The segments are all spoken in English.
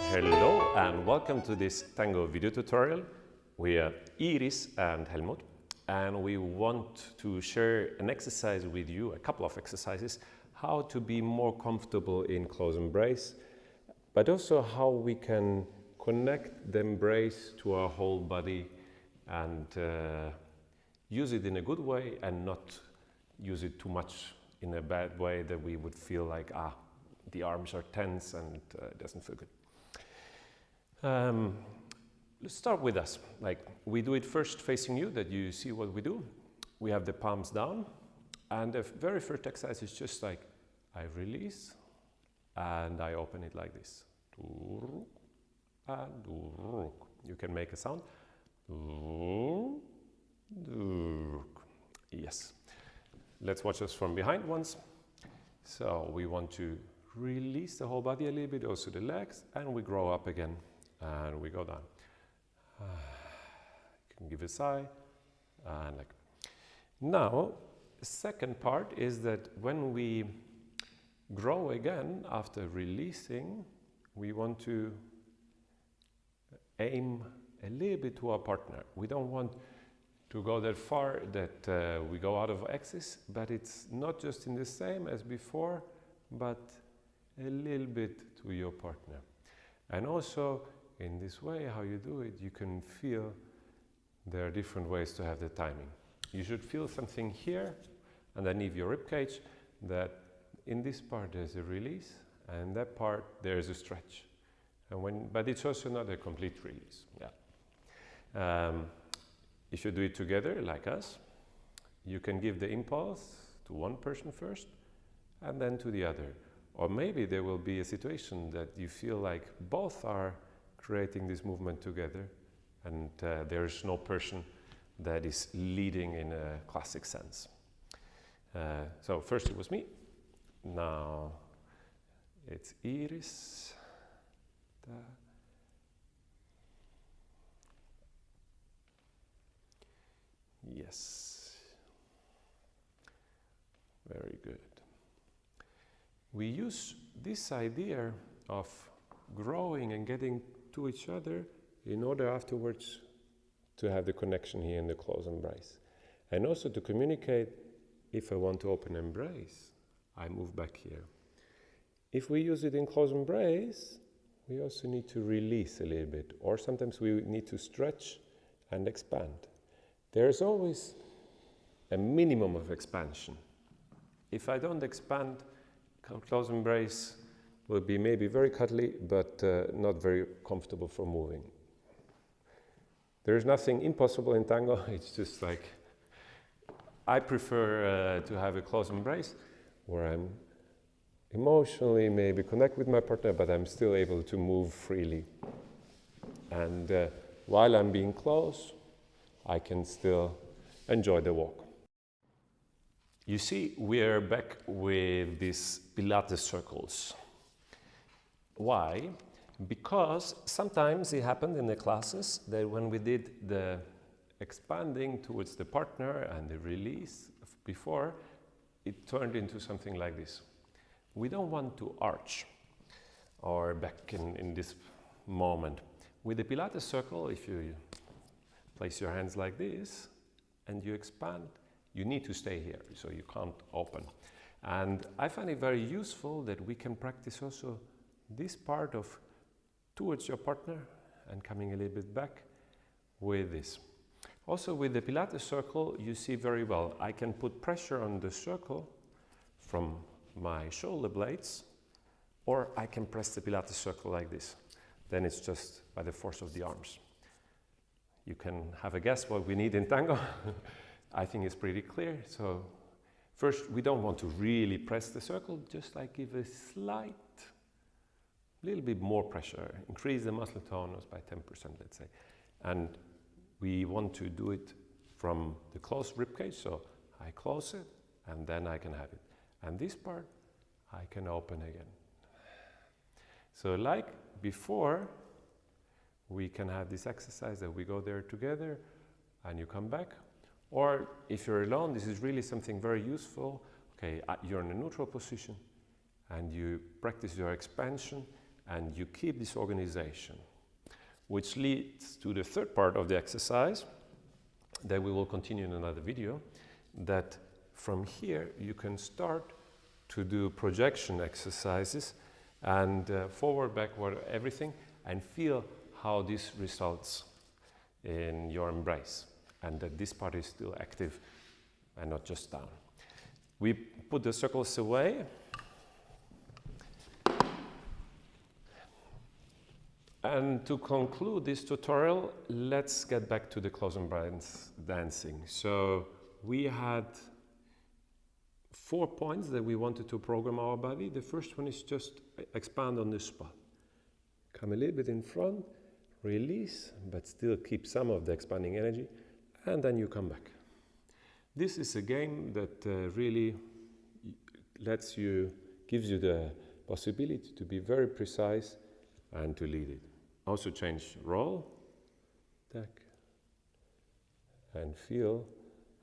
Hello and welcome to this tango video tutorial. We are Iris and Helmut, and we want to share an exercise with you, a couple of exercises, how to be more comfortable in close embrace, but also how we can connect the embrace to our whole body and use it in a good way and not use it too much in a bad way that we would feel like, the arms are tense and it doesn't feel good. Let's start with us. Like, we do it first facing you, that you see what we do. We have the palms down, and the very first exercise is just like, I release, and I open it like this. And you can make a sound. Yes. Let's watch us from behind once. So we want to release the whole body a little bit, also the legs, and we grow up again. And we go down. You can give a sigh. And like. Now, the second part is that when we grow again after releasing, we want to aim a little bit to our partner. We don't want to go that far that we go out of axis, but it's not just in the same as before, but a little bit to your partner. And also, in this way, how you do it, you can feel there are different ways to have the timing. You should feel something here, underneath your ribcage, that in this part there's a release, and that part there's a stretch. But it's also not a complete release. Yeah. If you do it together, like us, you can give the impulse to one person first, and then to the other. Or maybe there will be a situation that you feel like both are creating this movement together, and there's no person that is leading in a classic sense. So first it was me, now it's Iris. Yes, very good. We use this idea of growing and getting to each other in order afterwards to have the connection here in the close embrace. And also to communicate, if I want to open embrace, I move back here. If we use it in close embrace, we also need to release a little bit, or sometimes we need to stretch and expand. There's always a minimum of expansion. If I don't expand, close embrace will be maybe very cuddly, but not very comfortable for moving. There's nothing impossible in tango. It's just like, I prefer to have a close embrace where I'm emotionally maybe connect with my partner, but I'm still able to move freely. And while I'm being close, I can still enjoy the walk. You see, we're back with these Pilates circles. Why? Because sometimes it happened in the classes that when we did the expanding towards the partner and the release before, it turned into something like this. We don't want to arch our back in this moment. With the Pilates circle, if you place your hands like this and you expand, you need to stay here, so you can't open. And I find it very useful that we can practice also this part of towards your partner and coming a little bit back with this. Also with the Pilates circle, you see very well, I can put pressure on the circle from my shoulder blades, or I can press the Pilates circle like this. Then it's just by the force of the arms. You can have a guess what we need in tango. I think it's pretty clear. So first, we don't want to really press the circle, just like give a slight, little bit more pressure, increase the muscle tonus by 10%, let's say. And we want to do it from the closed ribcage, so I close it, and then I can have it. And this part, I can open again. So like before, we can have this exercise that we go there together, and you come back. Or if you're alone, this is really something very useful. Okay, you're in a neutral position, and you practice your expansion, and you keep this organization, which leads to the third part of the exercise that we will continue in another video, that from here you can start to do projection exercises and forward, backward, everything, and feel how this results in your embrace, and that this part is still active and not just down. We put the circles away. And to conclude this tutorial, let's get back to the closing dancing. So we had 4 points that we wanted to program our body. The first one is just expand on the spot. Come a little bit in front, release, but still keep some of the expanding energy, and then you come back. This is a game that really gives you the possibility to be very precise and to lead it. Also change roll, tack, and feel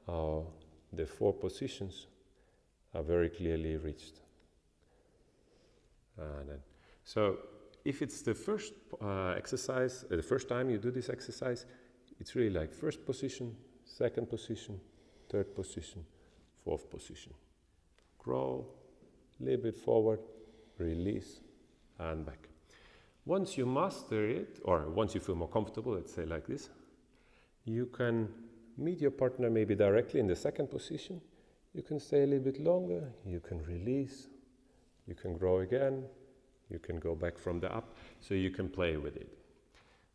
how the 4 positions are very clearly reached. And then, so if it's the first exercise, the first time you do this exercise, it's really like first position, second position, third position, fourth position. Grow, a little bit forward, release, and back. Once you master it, or once you feel more comfortable, let's say like this, you can meet your partner maybe directly in the second position. You can stay a little bit longer, you can release, you can grow again, you can go back from the up, so you can play with it.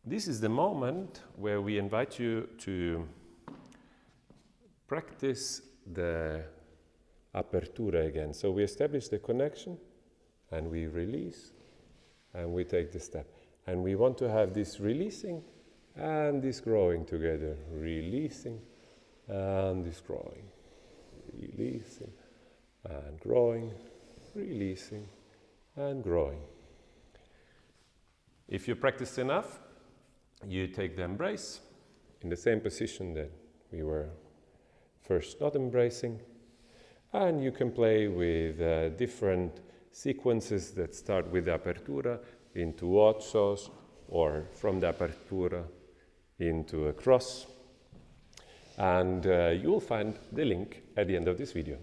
This is the moment where we invite you to practice the Apertura again. So we establish the connection, and we release, and we take the step. And we want to have this releasing and this growing together. Releasing and this growing. Releasing and growing. Releasing and growing. If you practice enough, you take the embrace in the same position that we were first not embracing. And you can play with different sequences that start with the Apertura into ochos, or from the Apertura into a cross. And you'll find the link at the end of this video.